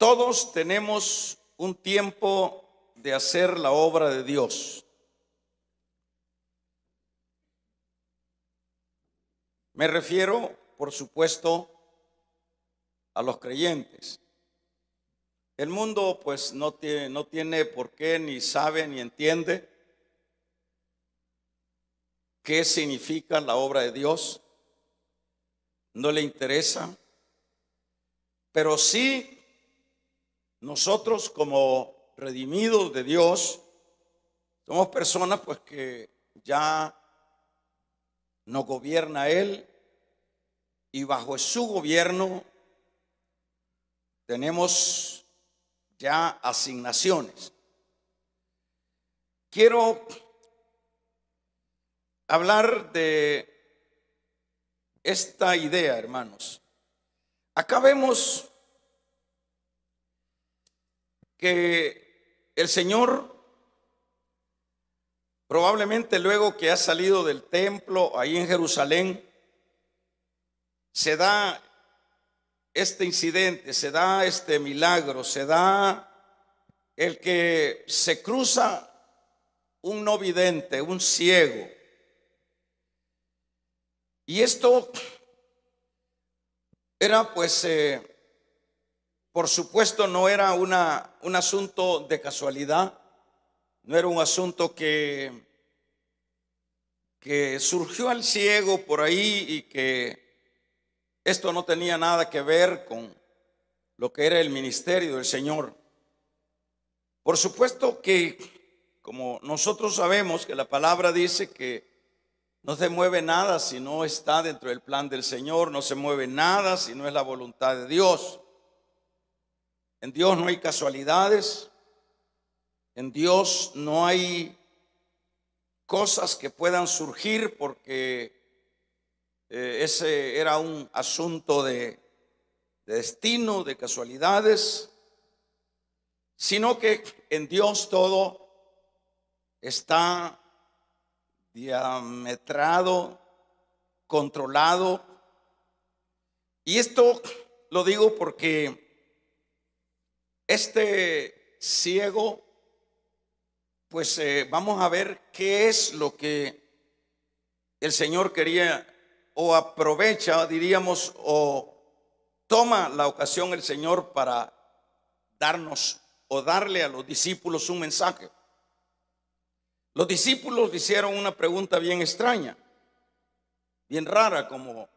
Todos tenemos un tiempo de hacer la obra de Dios. Me refiero, por supuesto, a los creyentes. El mundo pues no tiene por qué, ni sabe, ni entiende qué significa la obra de Dios. No le interesa. Pero sí, nosotros como redimidos de Dios, somos personas pues que ya nos gobierna Él, y bajo su gobierno tenemos ya asignaciones. Quiero hablar de esta idea, hermanos. Acá vemos que el Señor, probablemente luego que ha salido del templo ahí en Jerusalén, se da este incidente, se da este milagro, se da el que se cruza un no vidente, un ciego. Y esto era pues, por supuesto, no era un asunto de casualidad, no era un asunto que surgió al ciego por ahí y que esto no tenía nada que ver con lo que era el ministerio del Señor. Por supuesto que, como nosotros sabemos que la palabra dice que no se mueve nada si no está dentro del plan del Señor, no se mueve nada si no es la voluntad de Dios. En Dios no hay casualidades, en Dios no hay cosas que puedan surgir porque ese era un asunto de destino, de casualidades, sino que en Dios todo está diametrado, controlado. Y esto lo digo porque este ciego, pues vamos a ver qué es lo que el Señor quería, o aprovecha, diríamos, o toma la ocasión el Señor para darnos o darle a los discípulos un mensaje. Los discípulos hicieron una pregunta bien extraña, bien rara, como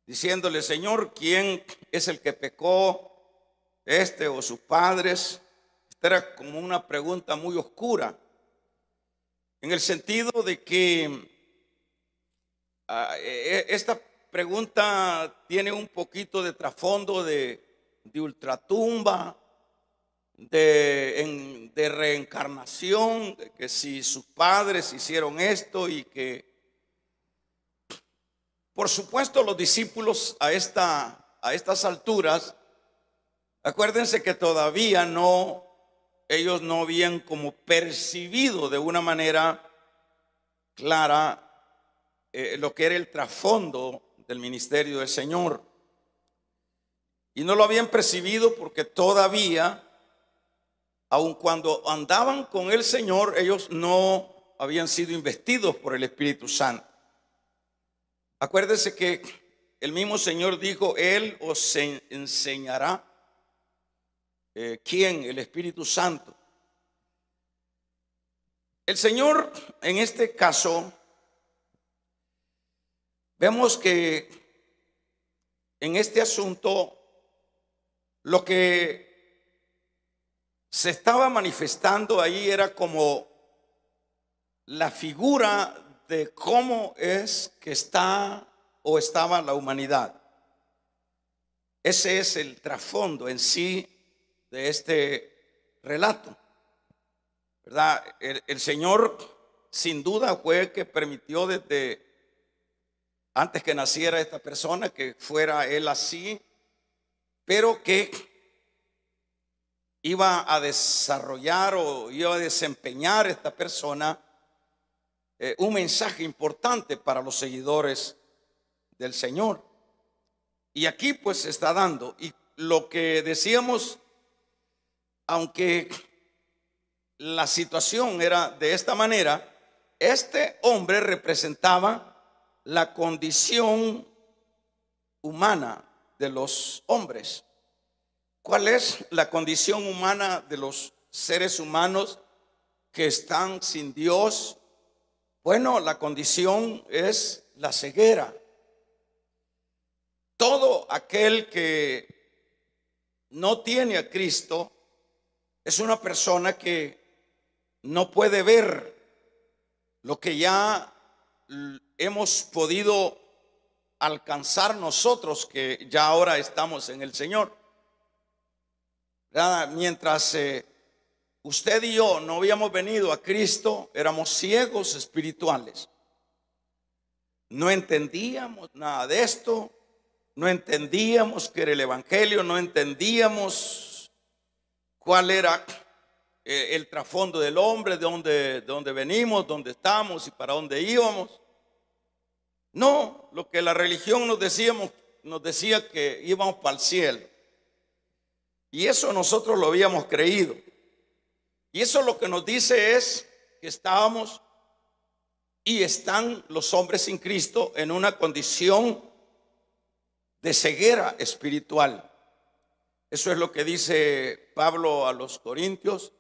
diciéndole: Señor, ¿quién es el que pecó, este o sus padres? Esta era como una pregunta muy oscura, en el sentido de que esta pregunta tiene un poquito de trasfondo de ultratumba, de reencarnación, de que si sus padres hicieron esto, y que por supuesto los discípulos a estas alturas, acuérdense que todavía ellos no habían como percibido de una manera clara lo que era el trasfondo del ministerio del Señor. Y no lo habían percibido porque todavía, aun cuando andaban con el Señor, ellos no habían sido investidos por el Espíritu Santo. Acuérdense que el mismo Señor dijo: Él os enseñará. ¿Quién? El Espíritu Santo. El Señor, en este caso, vemos que en este asunto lo que se estaba manifestando ahí era como la figura de cómo es que está o estaba la humanidad. Ese es el trasfondo en sí de este relato, ¿verdad? El Señor sin duda fue el que permitió desde antes que naciera esta persona que fuera él así, pero que iba a desarrollar o iba a desempeñar esta persona un mensaje importante para los seguidores del Señor. Y aquí pues se está dando. Y lo que decíamos, aunque la situación era de esta manera, este hombre representaba la condición humana de los hombres. ¿Cuál es la condición humana de los seres humanos que están sin Dios? Bueno, la condición es la ceguera. Todo aquel que no tiene a Cristo es una persona que no puede ver lo que ya hemos podido alcanzar nosotros, que ya ahora estamos en el Señor. Mientras usted y yo no habíamos venido a Cristo, éramos ciegos espirituales. No entendíamos nada de esto, no entendíamos qué era el evangelio, no entendíamos cuál era el trasfondo del hombre, de dónde venimos, dónde estamos y para dónde íbamos. No, lo que la religión nos decía que íbamos para el cielo. Y eso nosotros lo habíamos creído. Y eso lo que nos dice es que estábamos y están los hombres sin Cristo en una condición de ceguera espiritual. Eso es lo que dice Pablo a los Corintios.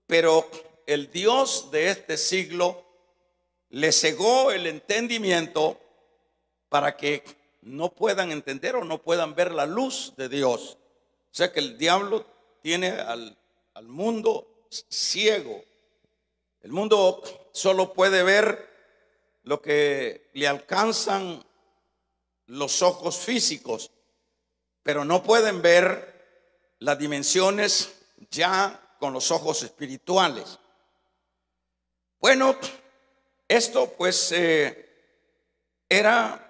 Pero el Dios de este siglo le cegó el entendimiento para que no puedan entender o no puedan ver la luz de Dios. O sea que el diablo tiene al mundo ciego. El mundo solo puede ver lo que le alcanzan los ojos físicos, pero no pueden ver las dimensiones ya con los ojos espirituales. Bueno, esto pues era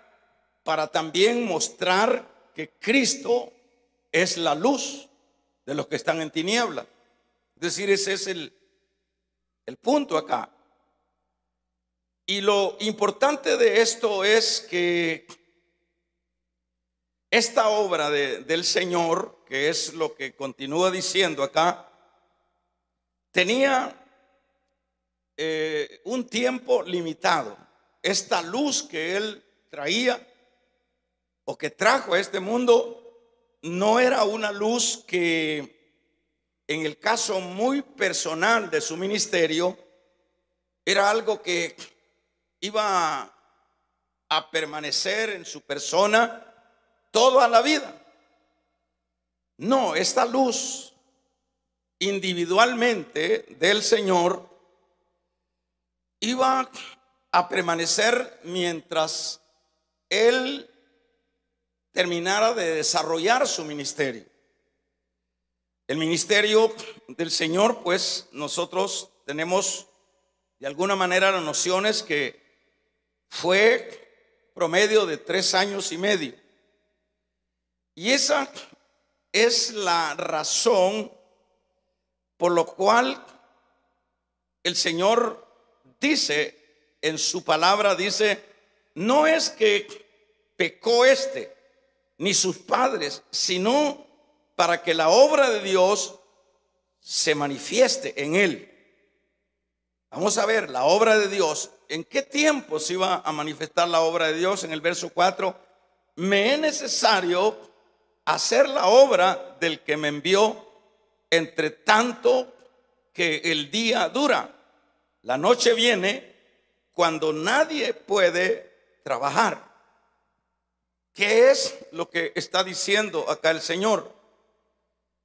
para también mostrar que Cristo es la luz de los que están en tinieblas. Es decir, ese es el punto acá. Y lo importante de esto es que esta obra del Señor, que es lo que continúa diciendo acá, tenía un tiempo limitado. Esta luz que Él traía o que trajo a este mundo no era una luz que, en el caso muy personal de su ministerio, era algo que iba a permanecer en su persona toda la vida. No, esta luz individualmente del Señor iba a permanecer mientras Él terminara de desarrollar su ministerio. El ministerio del Señor, pues nosotros tenemos de alguna manera las nociones que fue promedio de 3 años y medio. Y esa es la razón por lo cual el Señor dice en su palabra, dice, no es que pecó ni sus padres, sino para que la obra de Dios se manifieste en él. Vamos a ver la obra de Dios. ¿En qué tiempo se iba a manifestar la obra de Dios? En el verso 4, me es necesario hacer la obra del que me envió, entre tanto que el día dura. La noche viene cuando nadie puede trabajar. ¿Qué es lo que está diciendo acá el Señor?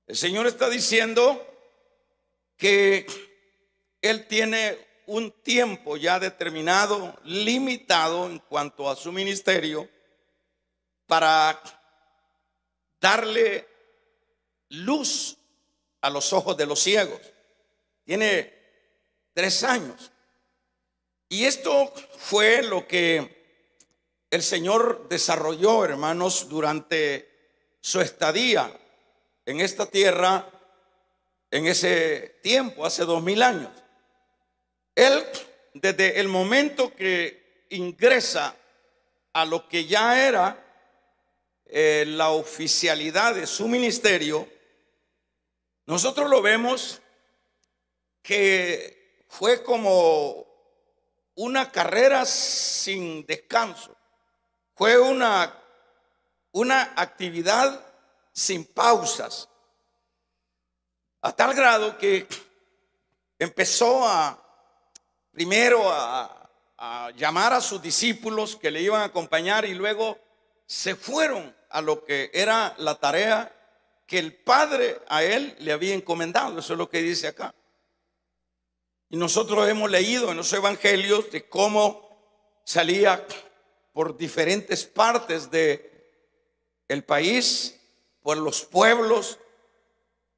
El Señor está diciendo que Él tiene un tiempo ya determinado, limitado en cuanto a su ministerio, para darle luz a los ojos de los ciegos. Tiene 3 años. Y esto fue lo que el Señor desarrolló, hermanos, durante su estadía en esta tierra, en ese tiempo, hace 2000 años. Él, desde el momento que ingresa a lo que ya era la oficialidad de su ministerio, nosotros lo vemos que fue como una carrera sin descanso. Fue una actividad sin pausas, a tal grado que empezó primero a llamar a sus discípulos que le iban a acompañar, y luego se fueron a lo que era la tarea que el Padre a él le había encomendado. Eso es lo que dice acá. Y nosotros hemos leído en los evangelios de cómo salía por diferentes partes del país, por los pueblos,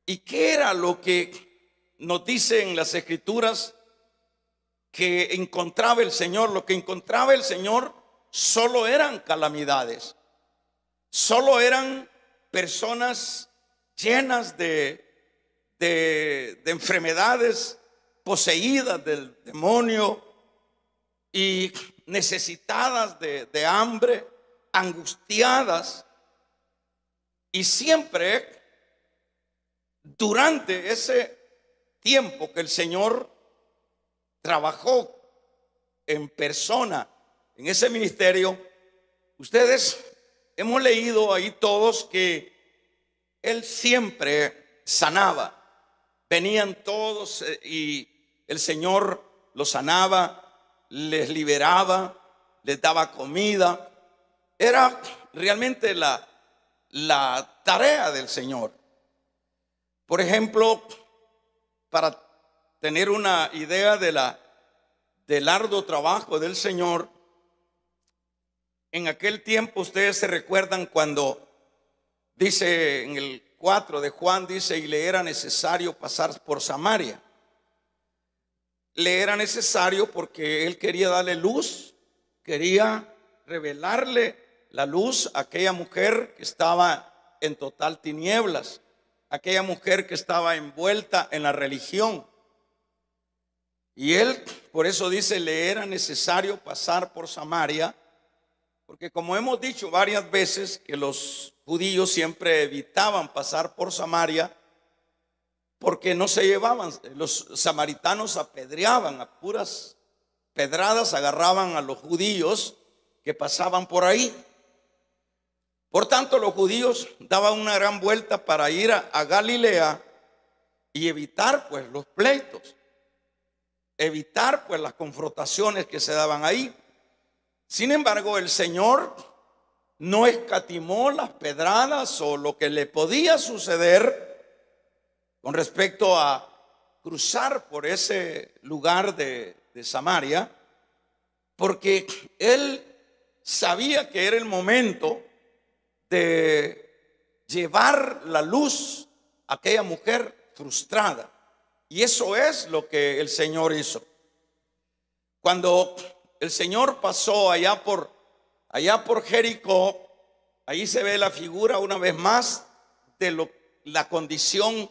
y qué era lo que nos dice en las escrituras que encontraba el Señor. Lo que encontraba el Señor solo eran calamidades, solo eran personas llenas de enfermedades, poseídas del demonio y necesitadas de hambre, angustiadas. Y siempre durante ese tiempo que el Señor trabajó en persona en ese ministerio, ustedes hemos leído ahí todos que Él siempre sanaba. Venían todos y el Señor los sanaba, les liberaba, les daba comida. Era realmente la tarea del Señor. Por ejemplo, para tener una idea del arduo trabajo del Señor, en aquel tiempo ustedes se recuerdan cuando dice en el 4 de Juan, dice, y le era necesario pasar por Samaria. Le era necesario porque él quería darle luz, quería revelarle la luz a aquella mujer que estaba en total tinieblas, aquella mujer que estaba envuelta en la religión. Y él, por eso dice, le era necesario pasar por Samaria, porque como hemos dicho varias veces que los judíos siempre evitaban pasar por Samaria, porque no se llevaban, los samaritanos apedreaban, a puras pedradas agarraban a los judíos que pasaban por ahí. Por tanto, los judíos daban una gran vuelta para ir a Galilea y evitar pues los pleitos, evitar pues las confrontaciones que se daban ahí. Sin embargo, el Señor no escatimó las pedradas o lo que le podía suceder con respecto a cruzar por ese lugar de Samaria, porque él sabía que era el momento de llevar la luz a aquella mujer frustrada. Y eso es lo que el Señor hizo. Cuando el Señor pasó allá por Jericó, ahí se ve la figura una vez más de la condición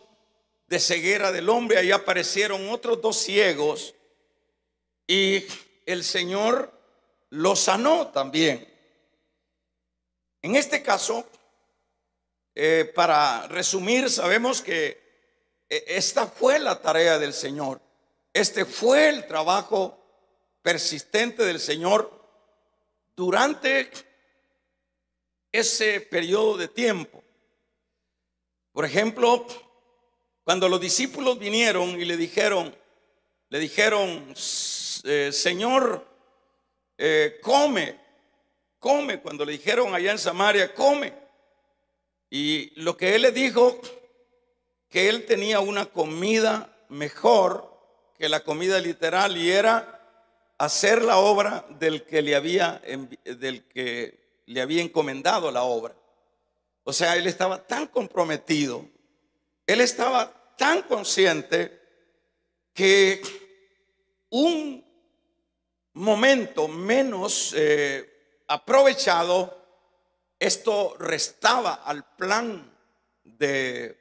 de ceguera del hombre. Ahí aparecieron otros dos ciegos y el Señor los sanó también. En este caso, para resumir, sabemos que esta fue la tarea del Señor. Este fue el trabajo persistente del Señor durante ese periodo de tiempo. Por ejemplo, cuando los discípulos vinieron y le dijeron, Señor, come, cuando le dijeron allá en Samaria, come. Y lo que él le dijo, que él tenía una comida mejor que la comida literal, y era hacer la obra del que le había encomendado la obra. O sea, él estaba tan comprometido, él estaba tan consciente que un momento menos aprovechado, esto restaba al plan de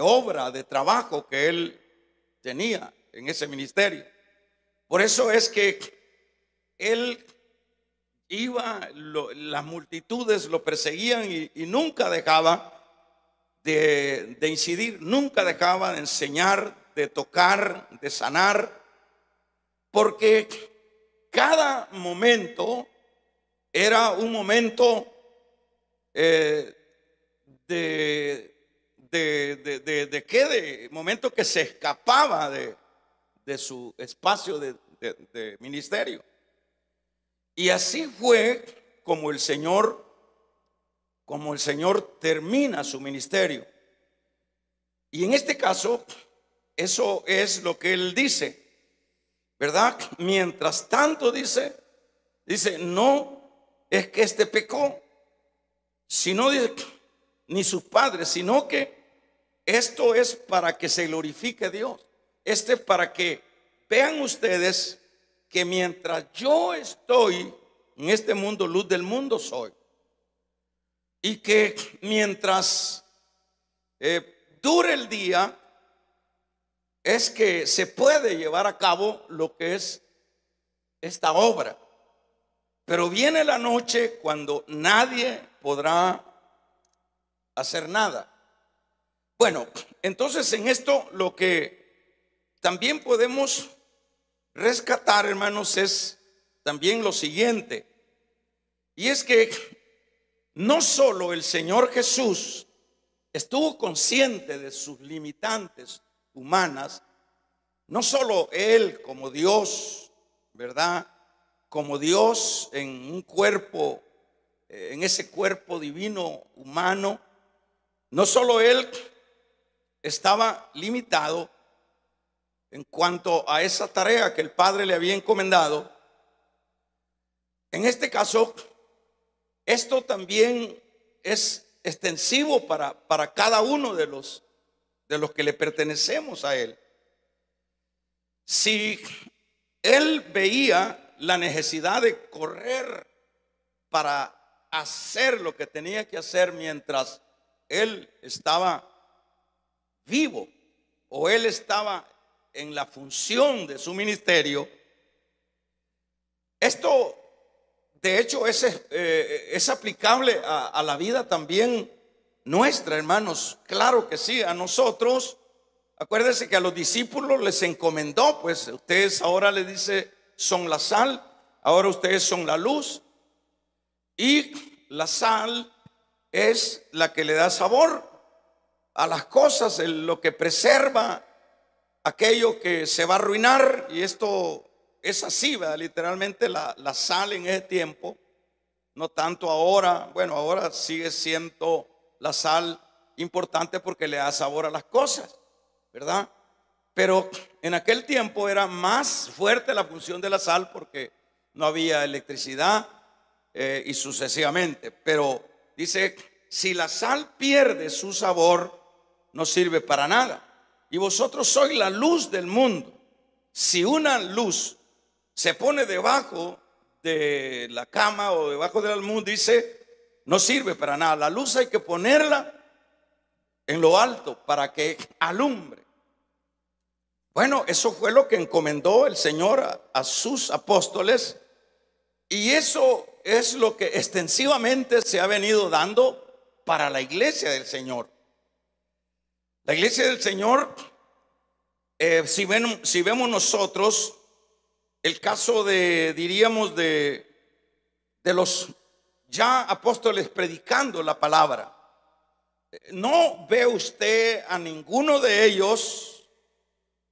obra, de trabajo que él tenía en ese ministerio. Por eso es que él las multitudes lo perseguían y nunca dejaba de incidir, nunca dejaba de enseñar, de tocar, de sanar, porque cada momento era un momento de momento que se escapaba de su espacio de ministerio. Y así fue como el Señor termina su ministerio. Y en este caso, eso es lo que él dice, ¿verdad? Mientras tanto dice, no es que este pecó, sino ni sus padres, sino que esto es para que se glorifique Dios. Para que vean ustedes que mientras yo estoy en este mundo, luz del mundo soy. Y que mientras dure el día, es que se puede llevar a cabo lo que es esta obra. Pero viene la noche cuando nadie podrá hacer nada. Bueno, entonces en esto lo que también podemos rescatar, hermanos, es también lo siguiente. Y es que no solo el Señor Jesús estuvo consciente de sus limitantes humanas, no solo Él como Dios, ¿verdad? Como Dios en un cuerpo, en ese cuerpo divino humano, no solo Él estaba limitado en cuanto a esa tarea que el Padre le había encomendado. En este caso, esto también es extensivo para cada uno de los que le pertenecemos a Él. Si Él veía la necesidad de correr para hacer lo que tenía que hacer mientras Él estaba vivo o Él estaba en la función de su ministerio, esto de hecho es aplicable a la vida también nuestra, hermanos. Claro que sí, a nosotros. Acuérdense que a los discípulos les encomendó, pues ustedes ahora les dice, son la sal, ahora ustedes son la luz. Y la sal es la que le da sabor a las cosas, lo que preserva aquello que se va a arruinar. Y esto es así, ¿verdad? Literalmente la sal en ese tiempo, no tanto ahora. Bueno, ahora sigue siendo la sal importante porque le da sabor a las cosas, ¿verdad? Pero en aquel tiempo era más fuerte la función de la sal porque no había electricidad y sucesivamente. Pero dice, si la sal pierde su sabor, no sirve para nada. Y vosotros sois la luz del mundo. Si una luz se pone debajo de la cama o debajo del almud, dice, no sirve para nada. La luz hay que ponerla en lo alto para que alumbre. Bueno, eso fue lo que encomendó el Señor a sus apóstoles, y eso es lo que extensivamente se ha venido dando para la iglesia del Señor. La iglesia del Señor, si vemos nosotros el caso diríamos de los ya apóstoles predicando la palabra, no ve usted a ninguno de ellos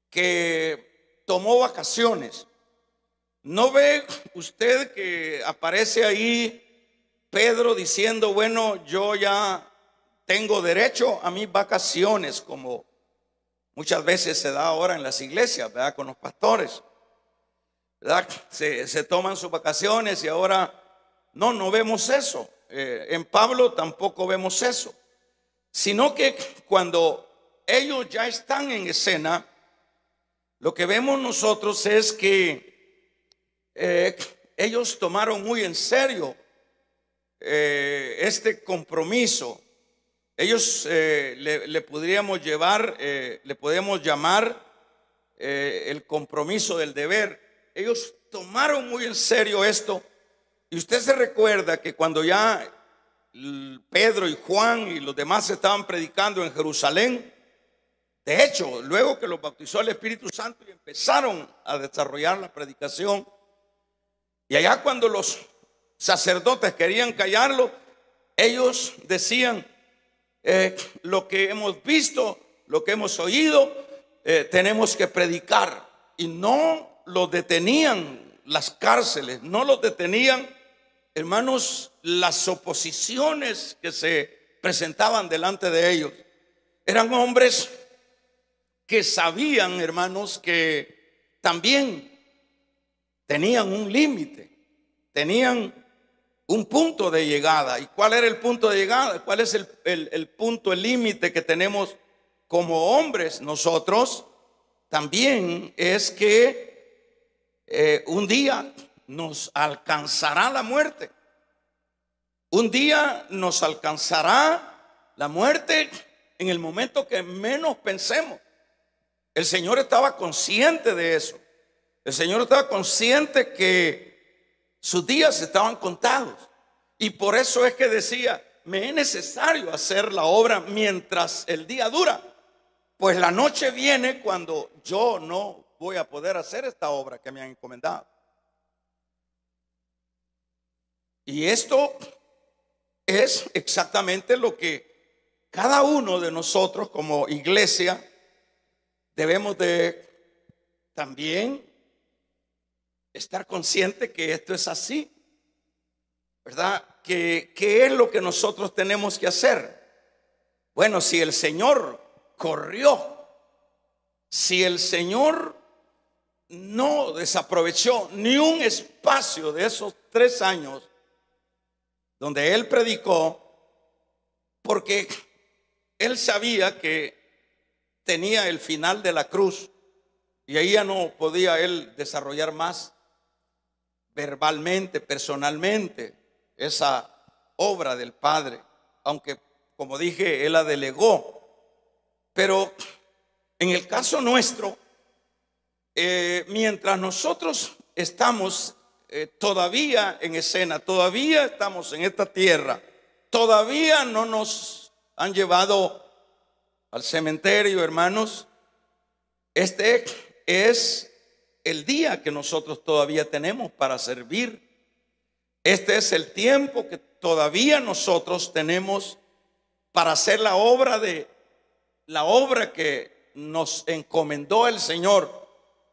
que tomó vacaciones. No ve usted que aparece ahí Pedro diciendo, bueno, yo ya tengo derecho a mis vacaciones, como muchas veces se da ahora en las iglesias, ¿verdad? Con los pastores, ¿verdad? Se toman sus vacaciones y ahora no vemos eso. En Pablo tampoco vemos eso, sino que cuando ellos ya están en escena, lo que vemos nosotros es que ellos tomaron muy en serio este compromiso. Ellos le podríamos llamar el compromiso del deber. Ellos tomaron muy en serio esto Y usted se recuerda que cuando ya Pedro y Juan y los demás estaban predicando en Jerusalén, de hecho, luego que los bautizó el Espíritu Santo y empezaron a desarrollar la predicación, y allá cuando los sacerdotes querían callarlo, ellos decían, lo que hemos visto, lo que hemos oído, tenemos que predicar. Y no los detenían las cárceles, no los detenían, hermanos, las oposiciones que se presentaban delante de ellos. Eran hombres que sabían, hermanos, que también tenían un límite, tenían un punto de llegada. ¿Y cuál era el punto de llegada? ¿Cuál es el punto, el límite que tenemos como hombres nosotros? También es que un día nos alcanzará la muerte. Un día nos alcanzará la muerte en el momento que menos pensemos. El Señor estaba consciente de eso. El Señor estaba consciente que sus días estaban contados. Y por eso es que decía, me es necesario hacer la obra mientras el día dura, pues la noche viene cuando yo no voy a poder hacer esta obra que me han encomendado. Y esto es exactamente lo que cada uno de nosotros como iglesia debemos de también estar consciente que esto es así, ¿verdad? ¿Qué es lo que nosotros tenemos que hacer? Bueno, si el Señor corrió, si el Señor no desaprovechó ni un espacio de esos 3 años donde Él predicó, porque Él sabía que tenía el final de la cruz y ahí ya no podía Él desarrollar más verbalmente, personalmente, esa obra del Padre, aunque, como dije, Él la delegó. Pero en el caso nuestro, mientras nosotros estamos todavía en escena, todavía estamos en esta tierra, todavía no nos han llevado al cementerio, hermanos, este es el día que nosotros todavía tenemos para servir. Este es el tiempo que todavía nosotros tenemos para hacer la obra que nos encomendó el Señor.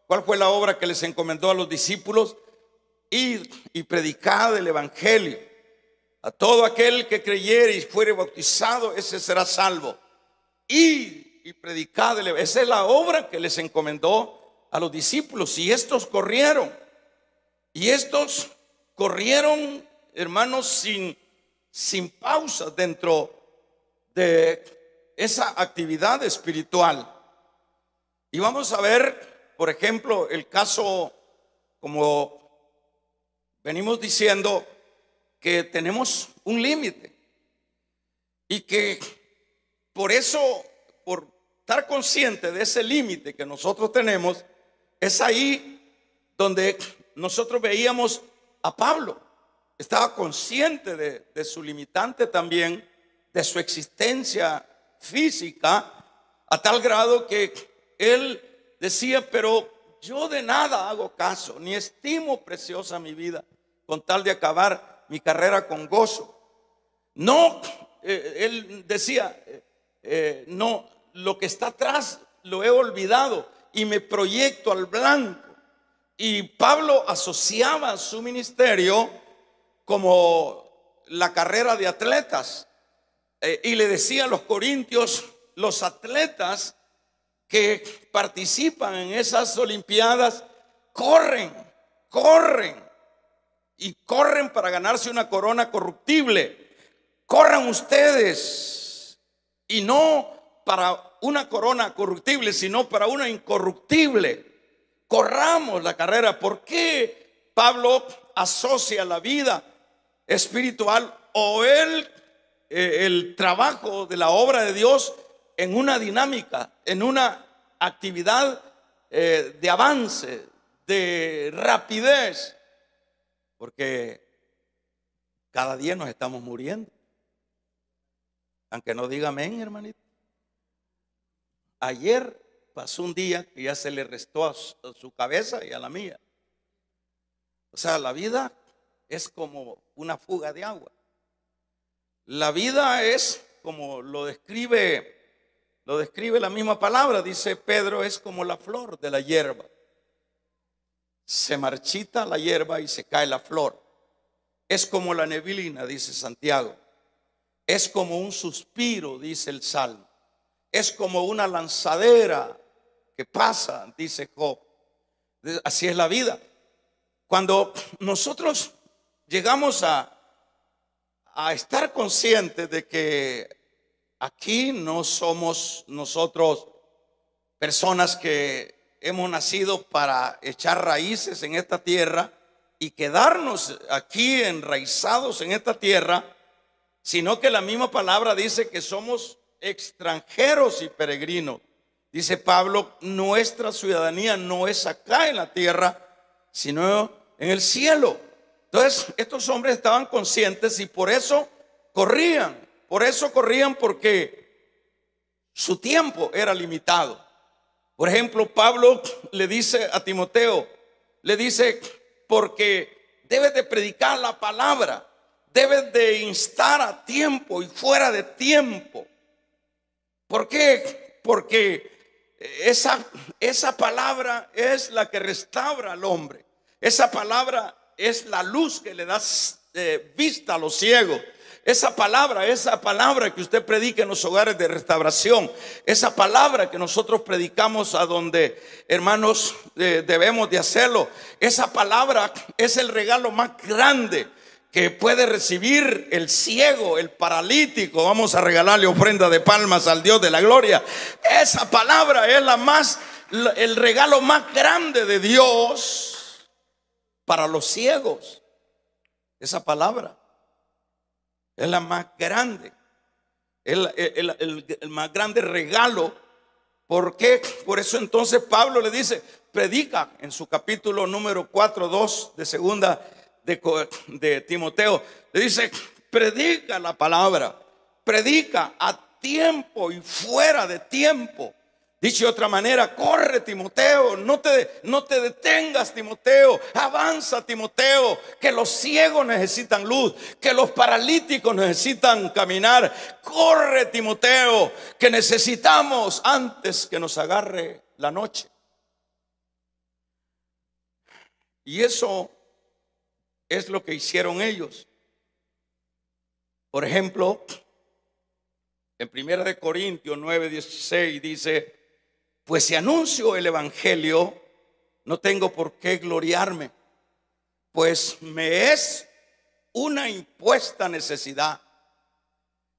¿Cuál fue la obra que les encomendó a los discípulos? Ir y predicar el evangelio. A todo aquel que creyere y fuere bautizado, ese será salvo. Ir y predicar el evangelio. Esa es la obra que les encomendó a los discípulos. Y estos corrieron. Y estos corrieron, hermanos, sin pausa dentro de esa actividad espiritual. Y vamos a ver, por ejemplo, el caso, como venimos diciendo, que tenemos un límite y que por eso, por estar consciente de ese límite que nosotros tenemos, es ahí donde nosotros veíamos a Pablo. Estaba consciente de su limitante también, de su existencia física, a tal grado que él decía, pero yo de nada hago caso, ni estimo preciosa mi vida, con tal de acabar mi carrera con gozo. No, él decía, no, lo que está atrás lo he olvidado y me proyecto al blanco. Y Pablo asociaba su ministerio como la carrera de atletas, y le decía a los corintios, los atletas que participan en esas olimpiadas corren y corren para ganarse una corona corruptible. Corran ustedes, y no para una corona corruptible, sino para una incorruptible. Corramos la carrera. ¿Por qué Pablo asocia la vida espiritual o el trabajo de la obra de Dios en una dinámica, en una actividad de avance, de rapidez? Porque Cada día nos estamos muriendo. Aunque no diga amén, hermanito. Ayer pasó un día que ya se le restó a su cabeza y a la mía. O sea, la vida es como una fuga de agua. La vida es como lo describe la misma palabra. Dice Pedro, es como la flor de la hierba. Se marchita la hierba y se cae la flor. Es como la neblina, dice Santiago. Es como un suspiro, dice el Salmo. Es como una lanzadera que pasa, dice Job. Así es la vida. Cuando nosotros llegamos a estar conscientes de que aquí no somos nosotros personas que hemos nacido para echar raíces en esta tierra y quedarnos aquí enraizados en esta tierra, sino que la misma palabra dice que somos extranjeros y peregrinos. Dice Pablo, nuestra ciudadanía no es acá en la tierra, sino en el cielo. Entonces estos hombres estaban conscientes y por eso corrían. Por eso corrían, porque su tiempo era limitado. Por ejemplo, Pablo le dice a Timoteo, le dice, porque debes de predicar la palabra, debes de instar a tiempo y fuera de tiempo. ¿Por qué? Porque esa palabra es la que restaura al hombre. Esa palabra es la luz que le da vista a los ciegos. Esa palabra que usted predica en los hogares de restauración, esa palabra que nosotros predicamos a donde, hermanos, debemos de hacerlo. Esa palabra es el regalo más grande que puede recibir el ciego, el paralítico. Vamos a regalarle ofrenda de palmas al Dios de la gloria. Esa palabra es el regalo más grande de Dios para los ciegos. Esa palabra es la más grande, el más grande regalo. ¿Por qué? Por eso entonces Pablo le dice, predica en su capítulo número 4:2 de segunda de Timoteo. Le dice, predica la palabra, predica a tiempo y fuera de tiempo. Dicho de otra manera, corre, Timoteo, no te detengas, Timoteo, avanza, Timoteo, que los ciegos necesitan luz, que los paralíticos necesitan caminar. Corre, Timoteo, que necesitamos antes que nos agarre la noche. Y eso es lo que hicieron ellos. Por ejemplo, en 1 Corintios 9:16 dice, pues si anuncio el evangelio, no tengo por qué gloriarme, pues me es una impuesta necesidad.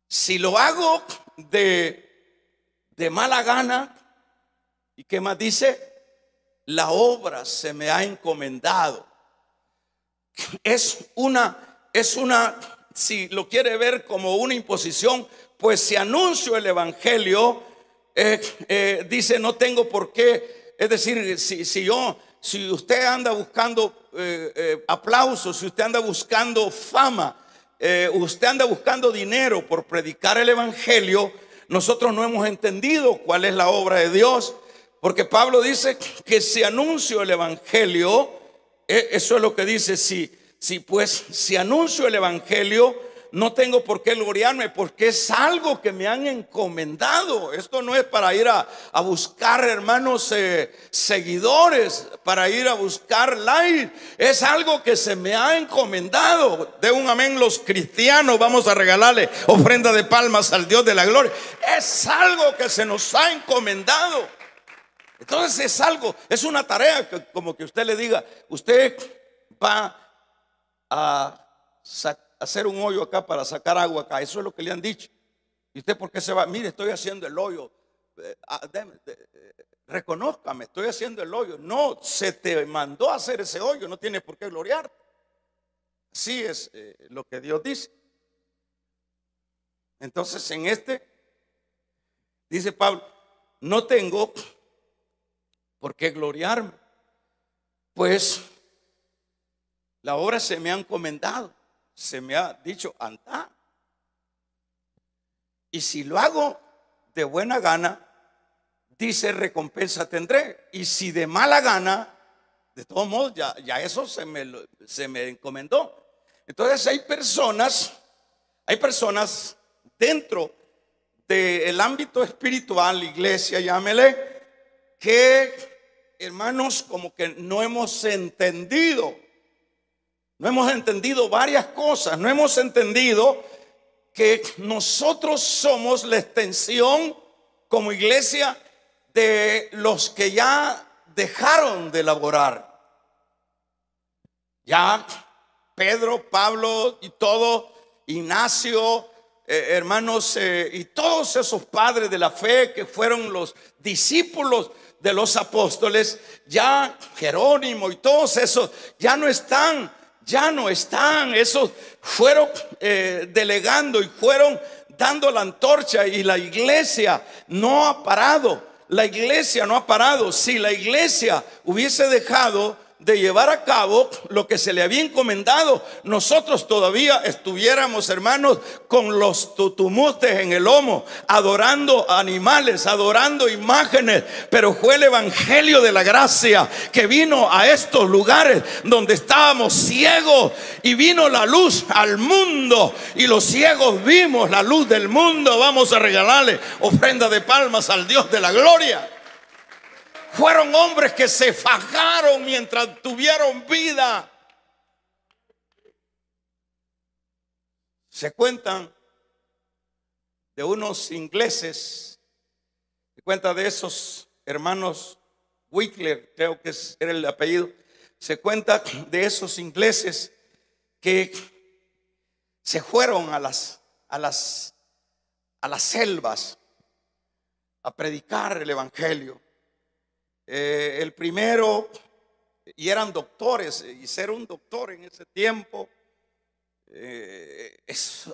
Si lo hago de mala gana, ¿y qué más dice? La obra se me ha encomendado. Es una, si lo quiere ver como una imposición, pues si anuncio el evangelio, dice, no tengo por qué. Es decir, si usted anda buscando aplausos, si usted anda buscando fama, usted anda buscando dinero por predicar el evangelio, nosotros no hemos entendido cuál es la obra de Dios. Porque Pablo dice que si anuncio el evangelio, eso es lo que dice, si anuncio el evangelio, no tengo por qué gloriarme, porque es algo que me han encomendado. Esto no es para ir a buscar, hermanos, seguidores, para ir a buscar like. Es algo que se me ha encomendado. De un amén los cristianos. Vamos a regalarle ofrenda de palmas al Dios de la gloria. Es algo que se nos ha encomendado. Entonces es una tarea que, como que usted le diga, usted va a hacer un hoyo acá para sacar agua acá. Eso es lo que le han dicho. ¿Y usted por qué se va? Mire, estoy haciendo el hoyo. Reconózcame, estoy haciendo el hoyo. No, se te mandó a hacer ese hoyo, no tienes por qué gloriarte. Así es lo que Dios dice. Entonces dice Pablo, no tengo por qué gloriarme, pues la obra se me ha encomendado. se me ha dicho, anda. Y si lo hago de buena gana, dice, recompensa tendré. Y si de mala gana, de todos modos, ya eso se me encomendó. Entonces hay personas dentro del ámbito espiritual, iglesia, llámele, que, hermanos, como que no hemos entendido varias cosas. No hemos entendido que nosotros somos la extensión como iglesia de los que ya dejaron de laborar. Ya Pedro, Pablo y todo, Ignacio, hermanos, y todos esos padres de la fe que fueron los discípulos de los apóstoles, ya Jerónimo y todos esos ya no están. Esos fueron delegando y fueron dando la antorcha, y la iglesia no ha parado. Si la iglesia hubiese dejado de llevar a cabo lo que se le había encomendado, nosotros todavía estuviéramos, hermanos, con los tutumutes en el lomo, adorando animales, adorando imágenes. Pero fue el evangelio de la gracia que vino a estos lugares donde estábamos ciegos, y vino la luz al mundo, y los ciegos vimos la luz del mundo. Vamos a regalarle ofrenda de palmas al Dios de la gloria. Fueron hombres que se fajaron mientras tuvieron vida. Se cuentan de unos ingleses, se cuenta de esos hermanos Wickler, creo que era el apellido. Se cuenta de esos ingleses que se fueron a las selvas a predicar el evangelio. El primero, y eran doctores, y ser un doctor en ese tiempo,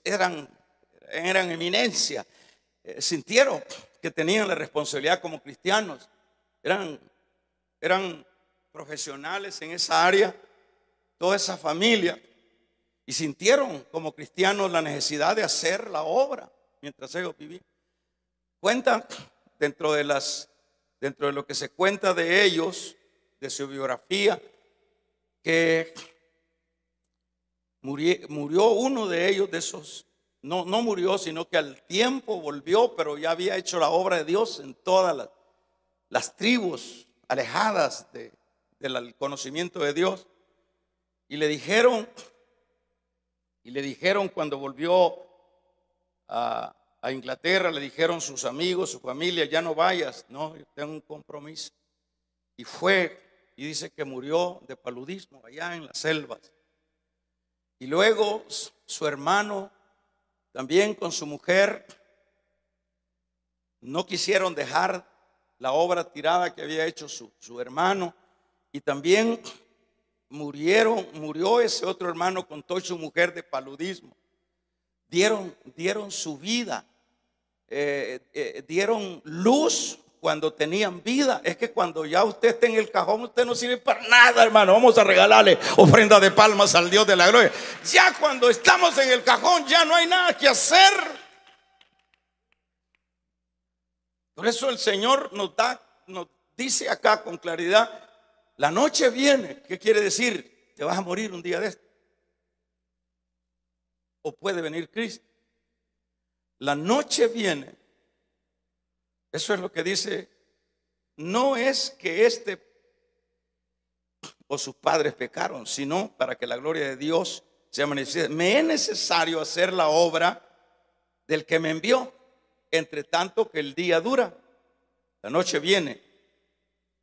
eran eminencia. Sintieron que tenían la responsabilidad como cristianos, eran profesionales en esa área, toda esa familia, y sintieron como cristianos la necesidad de hacer la obra mientras ellos vivían. Cuentan dentro de lo que se cuenta de ellos, de su biografía, que murió uno de ellos, de esos, no murió, sino que al tiempo volvió, pero ya había hecho la obra de Dios en todas las tribus alejadas del conocimiento de Dios. Y le dijeron cuando volvió a Inglaterra, le dijeron sus amigos, su familia, ya no vayas, no, yo tengo un compromiso. Y fue, y dice que murió de paludismo allá en las selvas. Y luego su hermano, también con su mujer, no quisieron dejar la obra tirada que había hecho su hermano, y también murió ese otro hermano con toda su mujer de paludismo. Dieron su vida. Dieron luz cuando tenían vida. Es que cuando ya usted está en el cajón, usted no sirve para nada, hermano. Vamos a regalarle ofrenda de palmas al Dios de la gloria. Ya cuando estamos en el cajón, ya no hay nada que hacer. Por eso el Señor nos dice acá con claridad: la noche viene. ¿Qué quiere decir? Te vas a morir un día de esto, o puede venir Cristo. La noche viene. Eso es lo que dice. No es que o sus padres pecaron, sino para que la gloria de Dios sea manifiesta. Me es necesario hacer la obra del que me envió, entre tanto que el día dura. La noche viene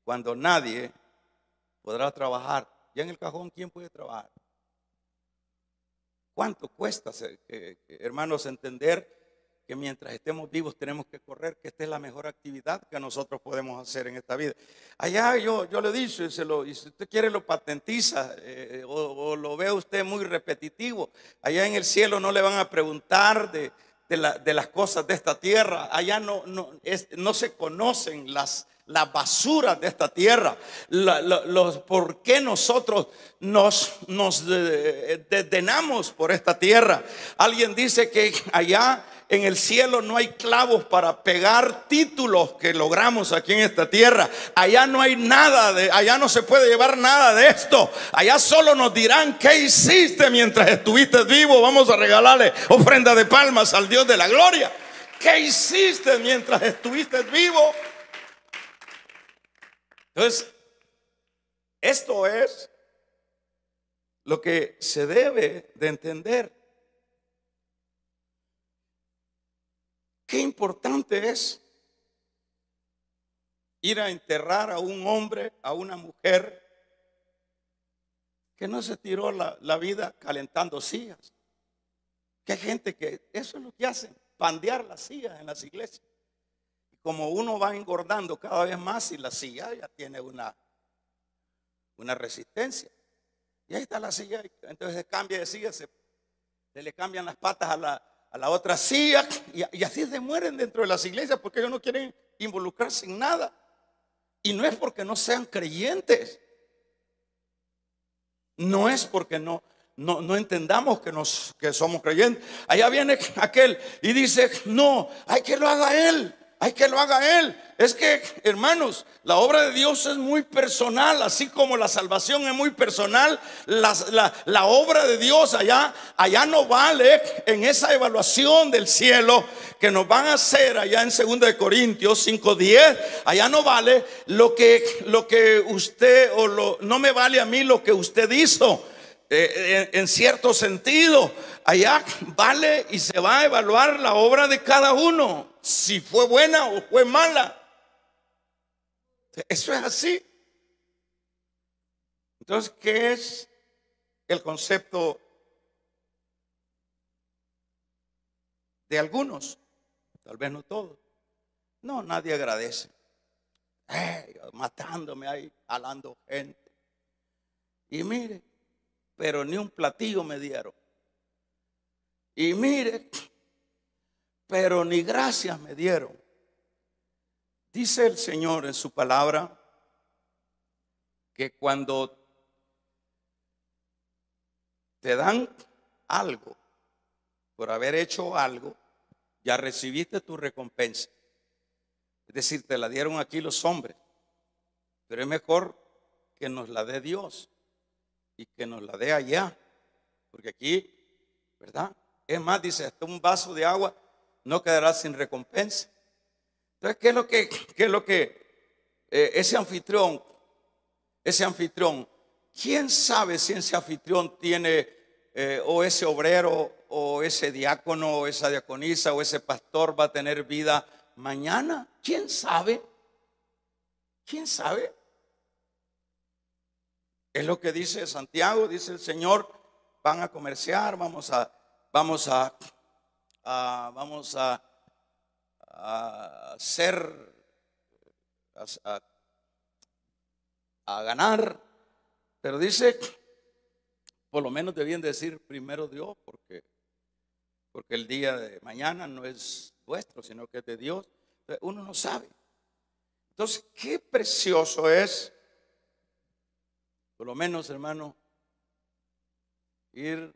cuando nadie podrá trabajar. Ya en el cajón, ¿quién puede trabajar? ¿Cuánto cuesta, hermanos, entender que mientras estemos vivos tenemos que correr, que esta es la mejor actividad que nosotros podemos hacer en esta vida? Allá yo le he dicho, y si usted quiere lo patentiza, o lo ve usted muy repetitivo. Allá en el cielo no le van a preguntar de las cosas de esta tierra. Allá no se conocen las las basuras de esta tierra, por qué nosotros nos desdenamos por esta tierra. Alguien dice que allá en el cielo no hay clavos para pegar títulos que logramos aquí en esta tierra. Allá no hay nada allá no se puede llevar nada de esto. Allá solo nos dirán qué hiciste mientras estuviste vivo. Vamos a regalarle ofrenda de palmas al Dios de la gloria. ¿Qué hiciste mientras estuviste vivo? Entonces, esto es lo que se debe de entender. Qué importante es ir a enterrar a un hombre, a una mujer que no se tiró la vida calentando sillas. Que hay gente que eso es lo que hacen, pandear las sillas en las iglesias. Y como uno va engordando cada vez más y la silla ya tiene una resistencia. Y ahí está la silla, entonces se cambia de silla, se le cambian las patas a la otra silla y así se mueren dentro de las iglesias porque ellos no quieren involucrarse en nada. Y no es porque no sean creyentes, no es porque no entendamos que somos creyentes. Allá viene aquel y dice: no, hay que lo haga él. Hay que lo haga él. Es que, hermanos, la obra de Dios es muy personal, así como la salvación es muy personal. La obra de Dios allá no vale en esa evaluación del cielo que nos van a hacer allá en 2 Corintios 5:10. Allá no vale lo que usted no me vale a mí lo que usted hizo. En cierto sentido, allá vale y se va a evaluar la obra de cada uno, si fue buena o fue mala. Eso es así. Entonces, ¿qué es el concepto de algunos? Tal vez no todos. No, nadie agradece. Matándome ahí, jalando gente. Y mire, pero ni un platillo me dieron. Y mire, pero ni gracias me dieron. Dice el Señor en su palabra que cuando te dan algo por haber hecho algo, ya recibiste tu recompensa. Es decir, te la dieron aquí los hombres, pero es mejor que nos la dé Dios y que nos la dé allá, porque aquí, ¿verdad? Es más, dice, hasta un vaso de agua no quedará sin recompensa. Entonces, ¿qué es lo que ese anfitrión, quién sabe si ese anfitrión tiene o ese obrero o ese diácono o esa diaconisa o ese pastor va a tener vida mañana? ¿Quién sabe? ¿Quién sabe? Es lo que dice Santiago, dice el Señor: van a comerciar, vamos a hacer, a ganar. Pero dice, por lo menos debían decir primero Dios, porque el día de mañana no es vuestro, sino que es de Dios. Uno no sabe. Entonces, qué precioso es, por lo menos, hermano, ir.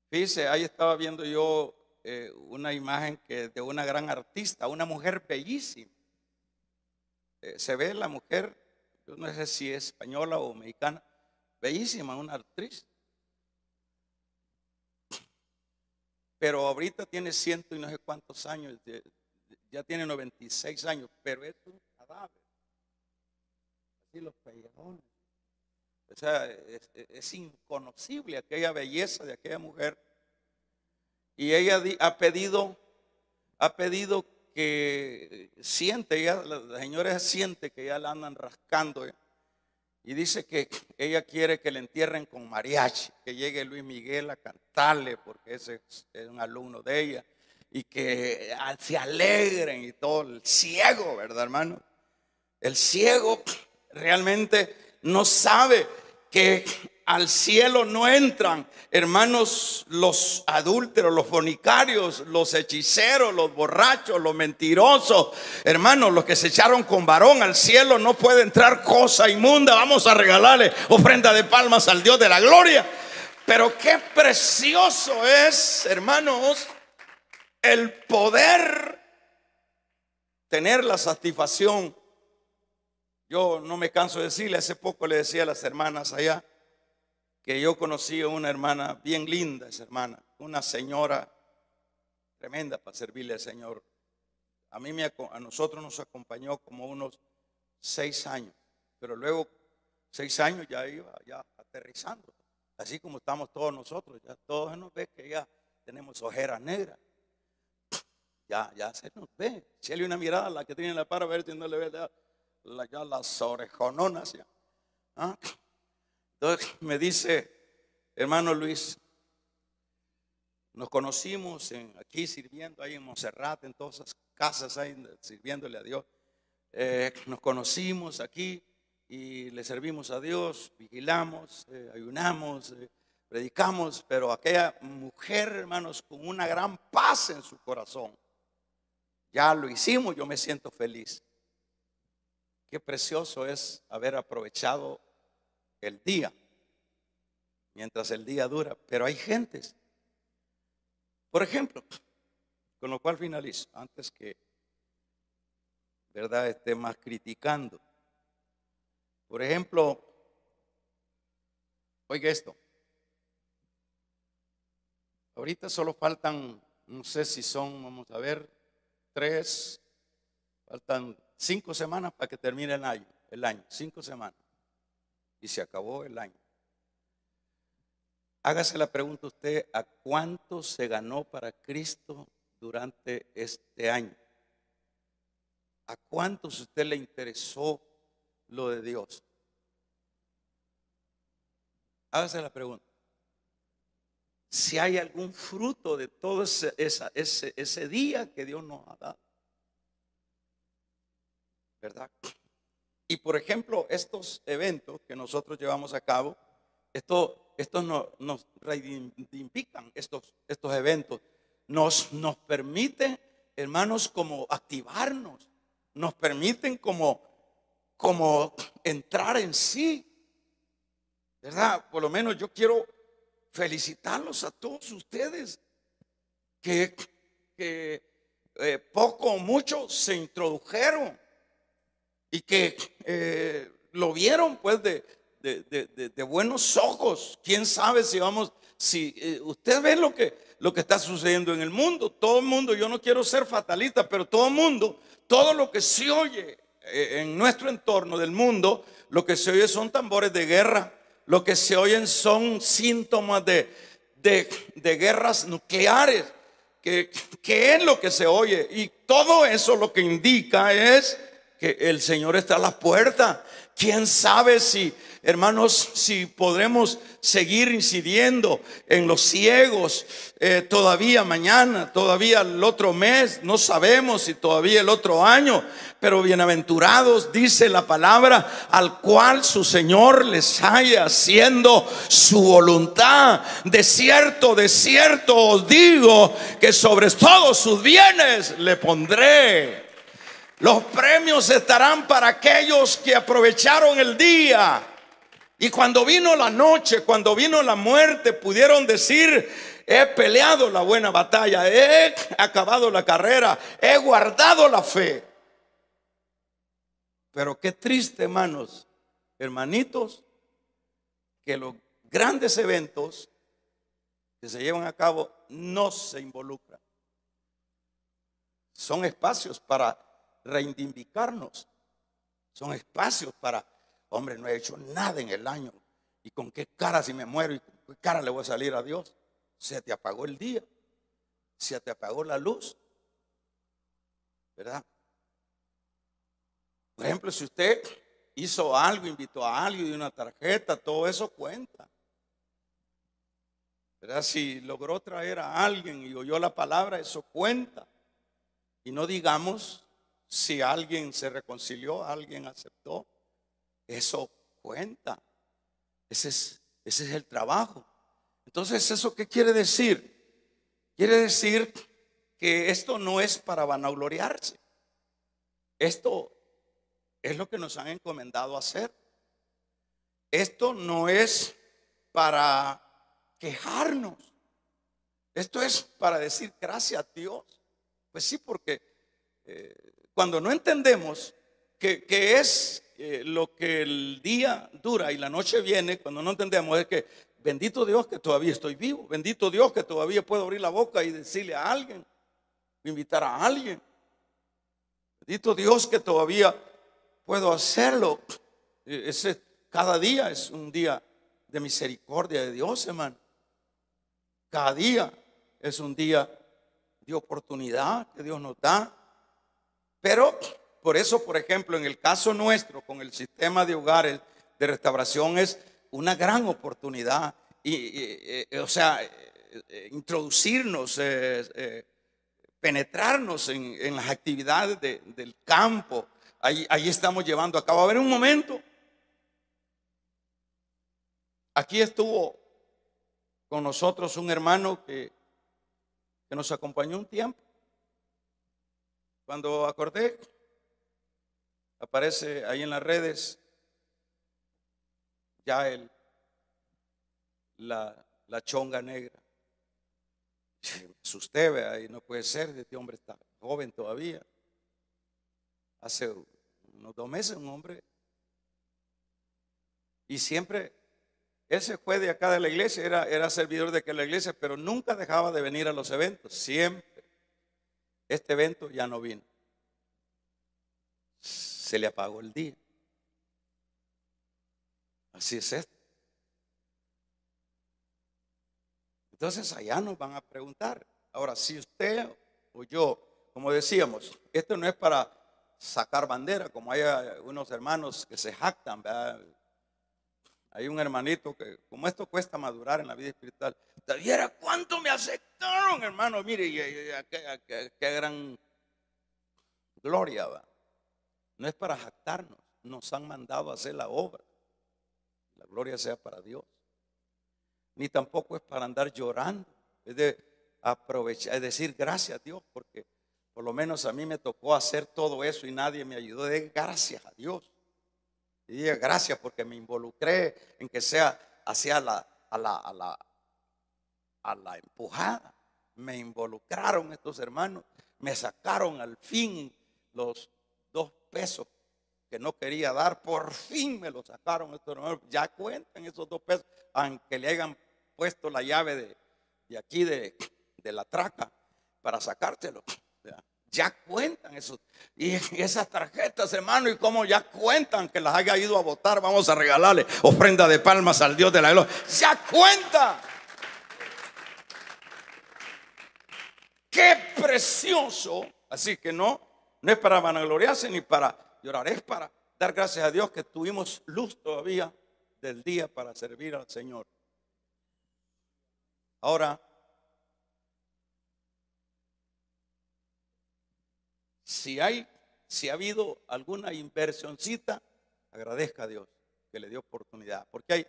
Fíjese, ahí estaba viendo yo una imagen de una gran artista, una mujer bellísima. Se ve la mujer, yo no sé si es española o mexicana, bellísima, una actriz. Pero ahorita tiene ciento y no sé cuántos años, ya tiene 96 años, pero es un cadáver. Así los pellejones. O sea, es inconocible aquella belleza de aquella mujer. Y ella ha pedido que siente, la señora siente que ya la andan rascando. Y dice que ella quiere que le entierren con mariachi, que llegue Luis Miguel a cantarle, porque ese es un alumno de ella, y que se alegren y todo. El ciego, ¿verdad, hermano? El ciego realmente no sabe que al cielo no entran, hermanos, los adúlteros, los fornicarios, los hechiceros, los borrachos, los mentirosos, hermanos, los que se echaron con varón. Al cielo no puede entrar cosa inmunda. Vamos a regalarle ofrenda de palmas al Dios de la gloria. Pero qué precioso es, hermanos, el poder tener la satisfacción. Yo no me canso de decirle, hace poco le decía a las hermanas allá que yo conocí a una hermana bien linda, esa hermana, una señora tremenda para servirle al Señor. A nosotros nos acompañó como unos 6 años, pero luego 6 años ya iba ya aterrizando, así como estamos todos nosotros. Ya todos nos ve que ya tenemos ojeras negras, ya se nos ve. Si hay una mirada a la que tiene la para ver si no le ve ya las orejononas ya. ¿Ah? Entonces me dice, hermano Luis, nos conocimos aquí sirviendo ahí en Monserrate, en todas esas casas ahí sirviéndole a Dios. Nos conocimos aquí y le servimos a Dios, vigilamos, ayunamos, predicamos, pero aquella mujer, hermanos, con una gran paz en su corazón, ya lo hicimos, yo me siento feliz. Qué precioso es haber aprovechado el día, mientras el día dura. Pero hay gentes, por ejemplo, con lo cual finalizo, antes que, verdad, esté más criticando. Por ejemplo, oiga esto, ahorita solo faltan, no sé si son, vamos a ver, faltan 5 semanas para que termine el año, 5 semanas. Y se acabó el año. Hágase la pregunta usted, ¿a cuánto se ganó para Cristo durante este año? ¿A cuántos a usted le interesó lo de Dios? Hágase la pregunta. Si hay algún fruto de todo ese día que Dios nos ha dado, ¿verdad? Y por ejemplo, estos eventos que nosotros llevamos a cabo, estos nos reivindican, estos eventos, nos permiten, hermanos, como activarnos, nos permiten como entrar en sí, ¿verdad? Por lo menos yo quiero felicitarlos a todos ustedes que poco o mucho se introdujeron y que lo vieron pues de buenos ojos. Quién sabe si usted ve lo que está sucediendo en el mundo. Todo el mundo, yo no quiero ser fatalista, pero todo el mundo, todo lo que se oye en nuestro entorno del mundo, lo que se oye son tambores de guerra, lo que se oyen son síntomas de guerras nucleares, que es lo que se oye. Y todo eso lo que indica es que el Señor está a la puerta. Quién sabe si, hermanos, si podremos seguir incidiendo en los ciegos todavía mañana, todavía el otro mes, no sabemos si todavía el otro año. Pero bienaventurados, dice la palabra, al cual su Señor les haya haciendo su voluntad. De cierto os digo que sobre todos sus bienes le pondré. Los premios estarán para aquellos que aprovecharon el día. Y cuando vino la noche, cuando vino la muerte, pudieron decir: he peleado la buena batalla, he acabado la carrera, he guardado la fe. Pero qué triste, hermanitos, que los grandes eventos que se llevan a cabo no se involucran. Son espacios para reivindicarnos, son espacios para, hombre, no he hecho nada en el año, y con qué cara si me muero, y con qué cara le voy a salir a Dios. Se te apagó el día, se te apagó la luz, ¿verdad? Por ejemplo, si usted hizo algo, invitó a alguien de una tarjeta, todo eso cuenta, ¿verdad? Si logró traer a alguien y oyó la palabra, eso cuenta. Y no digamos si alguien se reconcilió, alguien aceptó, eso cuenta. Ese es ese es el trabajo. Entonces, ¿eso qué quiere decir? Quiere decir que esto no es para vanagloriarse. Esto es lo que nos han encomendado hacer. Esto no es para quejarnos. Esto es para decir gracias a Dios. Pues sí, porque cuando no entendemos que es lo que el día dura y la noche viene, cuando no entendemos es que bendito Dios que todavía estoy vivo, bendito Dios que todavía puedo abrir la boca y decirle a alguien, invitar a alguien, bendito Dios que todavía puedo hacerlo. Cada día es un día de misericordia de Dios, hermano. Cada día es un día de oportunidad que Dios nos da. Pero por eso, por ejemplo, en el caso nuestro, con el sistema de hogares de restauración, es una gran oportunidad. O sea, introducirnos, penetrarnos en las actividades del campo. Ahí estamos llevando a cabo. Va a haber un momento. Aquí estuvo con nosotros un hermano que nos acompañó un tiempo. Cuando acordé, aparece ahí en las redes ya la chonga negra. Me asusté, ¿verdad? Y no puede ser, este hombre está joven todavía. Hace unos 2 meses un hombre. Y siempre, él se fue de acá de la iglesia, era servidor de aquella la iglesia, pero nunca dejaba de venir a los eventos, siempre. Este evento ya no vino. Se le apagó el día. Así es esto. Entonces allá nos van a preguntar. Ahora, si usted o yo, como decíamos, esto no es para sacar bandera, como hay unos hermanos que se jactan, ¿verdad? Hay un hermanito que, como esto cuesta madurar en la vida espiritual, ¿viera cuánto me aceptaron, hermano? Mire, qué gran gloria, ¿va? No es para jactarnos, nos han mandado a hacer la obra. La gloria sea para Dios. Ni tampoco es para andar llorando, es de aprovechar, es decir, gracias a Dios, porque por lo menos a mí me tocó hacer todo eso y nadie me ayudó. De gracias a Dios. Y diga gracias porque me involucré en que sea hacia a la empujada. Me involucraron estos hermanos, me sacaron al fin los 2 pesos que no quería dar, por fin me lo sacaron estos hermanos. Ya cuentan esos 2 pesos, aunque le hayan puesto la llave de aquí de la traca para sacárselo. Ya cuentan eso. Y esas tarjetas, hermano, y como ya cuentan que las haya ido a votar, vamos a regalarle ofrenda de palmas al Dios de la gloria. Ya cuenta. Qué precioso. Así que no es para vanagloriarse ni para llorar, es para dar gracias a Dios que tuvimos luz todavía del día para servir al Señor. Ahora, si ha habido alguna inversioncita, agradezca a Dios que le dio oportunidad. Porque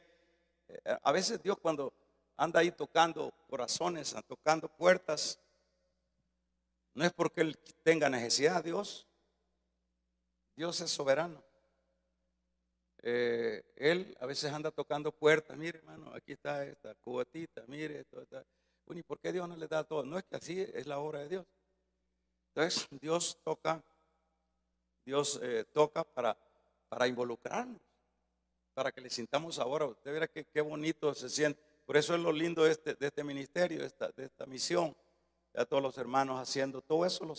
a veces Dios cuando anda ahí tocando corazones, tocando puertas, no es porque Él tenga necesidad. Dios es soberano. Él a veces anda tocando puertas. Mire, hermano, aquí está esta cubatita, mire, esto está. Bueno, ¿y por qué Dios no le da todo? No es que así es la obra de Dios. Entonces Dios toca para involucrarnos, para que le sintamos ahora. Usted verá qué bonito se siente. Por eso es lo lindo de este ministerio, de esta misión. A todos los hermanos haciendo todo eso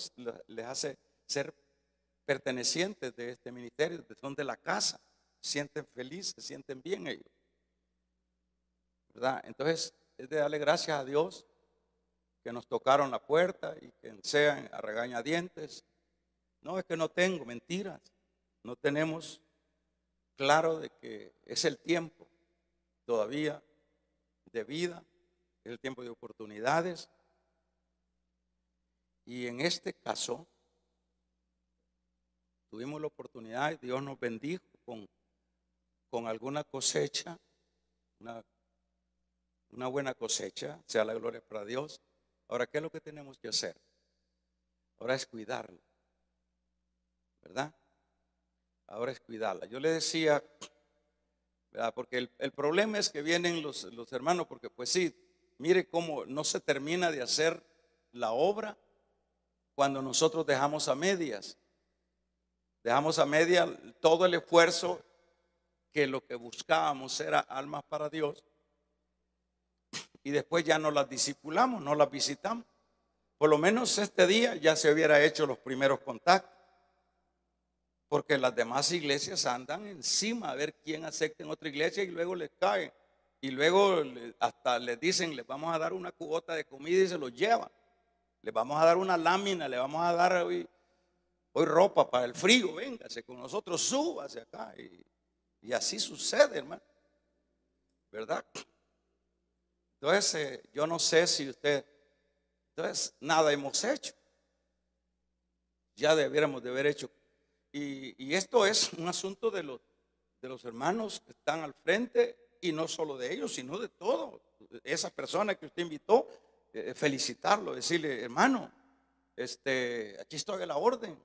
les hace ser pertenecientes de este ministerio, son de la casa, se sienten felices, se sienten bien ellos, ¿verdad? Entonces es de darle gracias a Dios que nos tocaron la puerta y que sean a regañadientes. No, es que no tengo, mentiras. No tenemos claro de que es el tiempo todavía de vida, es el tiempo de oportunidades. Y en este caso tuvimos la oportunidad, Dios nos bendijo con alguna cosecha, una una buena cosecha, sea la gloria para Dios. Ahora, ¿qué es lo que tenemos que hacer? Ahora es cuidarla, ¿verdad? Ahora es cuidarla. Yo le decía, ¿verdad? Porque el problema es que vienen los hermanos, porque pues sí, mire cómo no se termina de hacer la obra cuando nosotros dejamos a medias. Dejamos a media todo el esfuerzo, que lo que buscábamos era almas para Dios, y después ya no las discipulamos, no las visitamos. Por lo menos este día ya se hubiera hecho los primeros contactos, porque las demás iglesias andan encima a ver quién acepta en otra iglesia y luego les caen. Y luego hasta les dicen, les vamos a dar una cubota de comida y se los llevan. Les vamos a dar una lámina, les vamos a dar hoy ropa para el frío, véngase con nosotros, súbase acá. Y así sucede, hermano, ¿verdad? Entonces, yo no sé si usted, entonces nada hemos hecho. Ya debiéramos de haber hecho. Y esto es un asunto de los hermanos que están al frente, y no solo de ellos, sino de todo. Esa persona que usted invitó, felicitarlo, decirle, hermano, aquí estoy a la orden.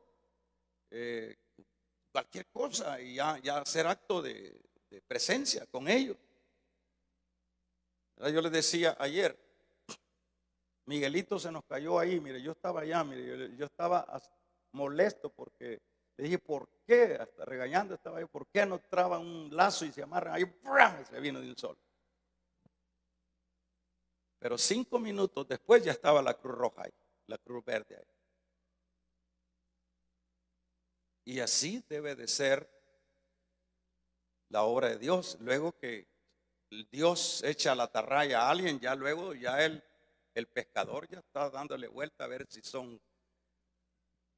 Cualquier cosa, y ya hacer acto de presencia con ellos. Yo les decía ayer, Miguelito se nos cayó ahí, mire, yo estaba allá, mire, yo estaba molesto porque le dije, ¿por qué? Hasta regañando estaba yo, ¿por qué no traban un lazo y se amarran ahí? ¡Bram! Se vino de un solo. Pero 5 minutos después ya estaba la Cruz Roja ahí, la Cruz Verde ahí. Y así debe de ser la obra de Dios. Luego que Dios echa la atarraya a alguien, ya luego ya el pescador ya está dándole vuelta a ver si son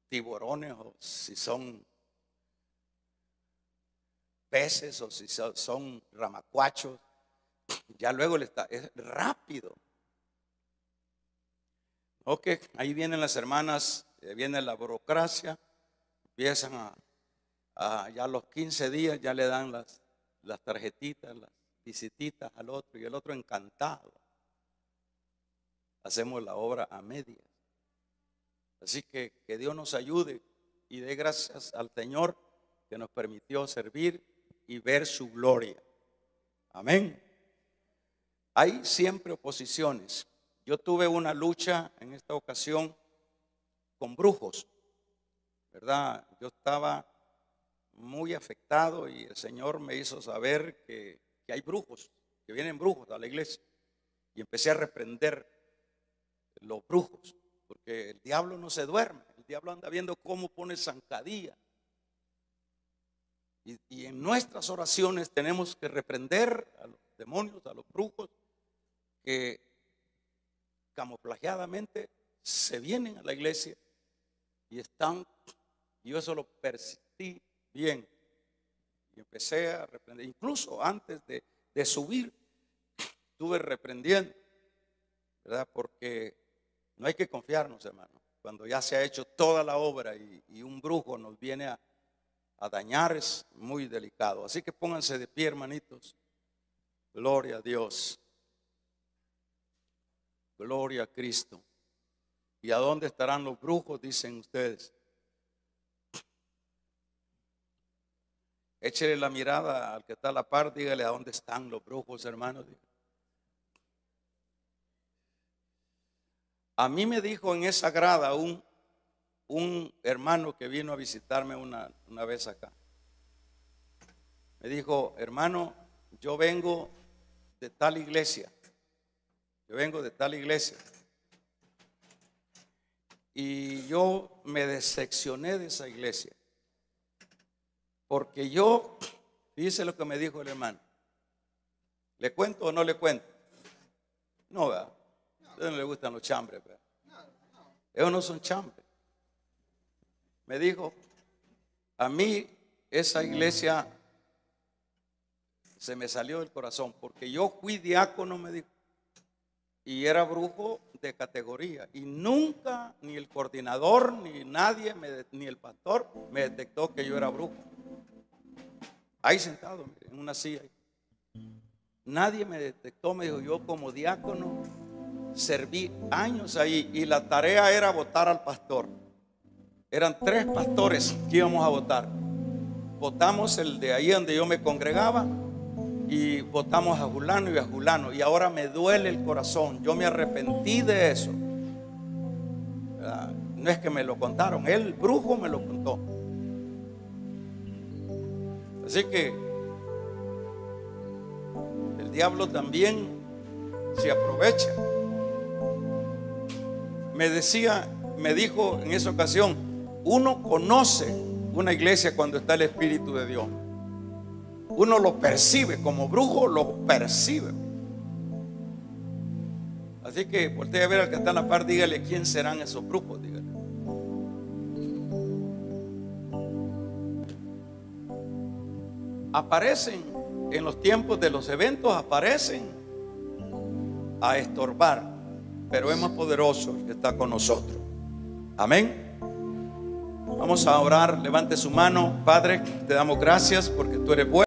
tiburones o si son peces o si son ramacuachos. Ya luego es rápido. Ok, ahí vienen las hermanas, viene la burocracia, empiezan ya a los 15 días ya le dan las tarjetitas, las visititas al otro, y el otro encantado. Hacemos la obra a medias. Así que Dios nos ayude y dé gracias al Señor que nos permitió servir y ver su gloria. Amén. Hay siempre oposiciones. Yo tuve una lucha en esta ocasión con brujos, ¿verdad? Yo estaba muy afectado y el Señor me hizo saber que hay brujos, que vienen brujos a la iglesia. Y empecé a reprender los brujos, porque el diablo no se duerme. El diablo anda viendo cómo pone zancadilla. Y en nuestras oraciones tenemos que reprender a los demonios, a los brujos que camuflajeadamente se vienen a la iglesia y están. Yo eso lo persistí bien y empecé a reprender. Incluso antes de subir estuve reprendiendo, ¿verdad? Porque no hay que confiarnos, hermano. Cuando ya se ha hecho toda la obra y un brujo nos viene a dañar, es muy delicado. Así que pónganse de pie, hermanitos. Gloria a Dios. Gloria a Cristo. ¿Y a dónde estarán los brujos? Dicen ustedes. Échele la mirada al que está a la par, dígale a dónde están los brujos, hermanos. A mí me dijo en esa grada un hermano que vino a visitarme una vez acá. Me dijo, hermano, yo vengo de tal iglesia. Yo vengo de tal iglesia. Y yo me decepcioné de esa iglesia. Porque yo, fíjese lo que me dijo el hermano. ¿Le cuento o no le cuento? No, ¿verdad? A ustedes no le gustan los chambres, ¿verdad? Ellos no son chambres. Me dijo, a mí esa iglesia se me salió del corazón, porque yo fui diácono, me dijo, y era brujo de categoría, y nunca ni el coordinador ni nadie ni el pastor me detectó que yo era brujo. Ahí sentado, mire, en una silla. nadie me detectó. Me dijo, yo como diácono serví años ahí y la tarea era votar al pastor. Eran 3 pastores que íbamos a votar. Votamos el de ahí donde yo me congregaba y votamos a Julano y a Julano. Y ahora me duele el corazón. Yo me arrepentí de eso. No es que me lo contaron, el brujo me lo contó. Así que el diablo también se aprovecha. Me dijo en esa ocasión, uno conoce una iglesia cuando está el Espíritu de Dios. Uno lo percibe, como brujo lo percibe. Así que voltea a ver al que está en la par, dígale quién serán esos brujos, dígale. Aparecen en los tiempos de los eventos, aparecen a estorbar, pero es más poderoso el que está con nosotros. Amén. Vamos a orar. Levante su mano. Padre, te damos gracias porque tú eres bueno.